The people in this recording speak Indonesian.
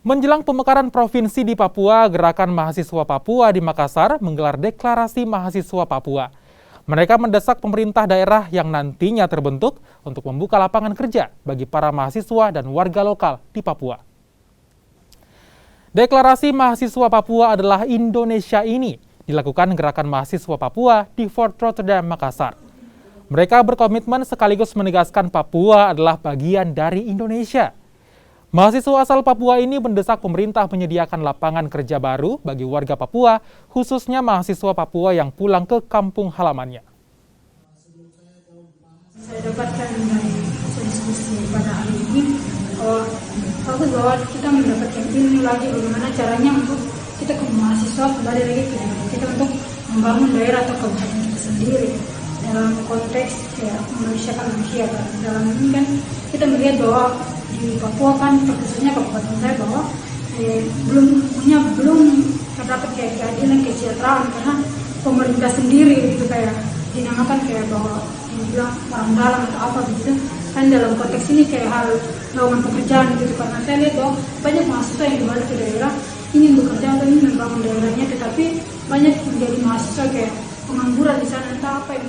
Menjelang pemekaran provinsi di Papua, Gerakan Mahasiswa Papua di Makassar menggelar deklarasi mahasiswa Papua. Mereka mendesak pemerintah daerah yang nantinya terbentuk untuk membuka lapangan kerja bagi para mahasiswa dan warga lokal di Papua. Deklarasi mahasiswa Papua adalah Indonesia ini dilakukan Gerakan Mahasiswa Papua di Fort Rotterdam, Makassar. Mereka berkomitmen sekaligus menegaskan Papua adalah bagian dari Indonesia. Mahasiswa asal Papua ini mendesak pemerintah menyediakan lapangan kerja baru bagi warga Papua, khususnya mahasiswa Papua yang pulang ke kampung halamannya. Saya dapatkan dari diskusi pada hari ini bahwa kita mendapatkan ilmu lagi bagaimana caranya untuk kita ke mahasiswa kembali lagi ke daerah kita untuk membangun daerah atau kabupaten kita sendiri dalam konteks kayak memanusiakan manusia. Dalam ini kan kita melihat bahwa di Papua kan khususnya kabupaten saya bahwa belum terdapat kayak keadilan kesejahteraan karena pemerintah sendiri itu kayak dinamakan kayak bahwa dibilang orang dalam atau apa begitu kan dalam konteks ini kayak hal lowongan pekerjaan gitu karena saya lihat bahwa banyak mahasiswa yang kembali ke daerah ingin bekerja atau ingin membangun daerahnya tetapi banyak menjadi mahasiswa kayak pengangguran di sana entah apa yang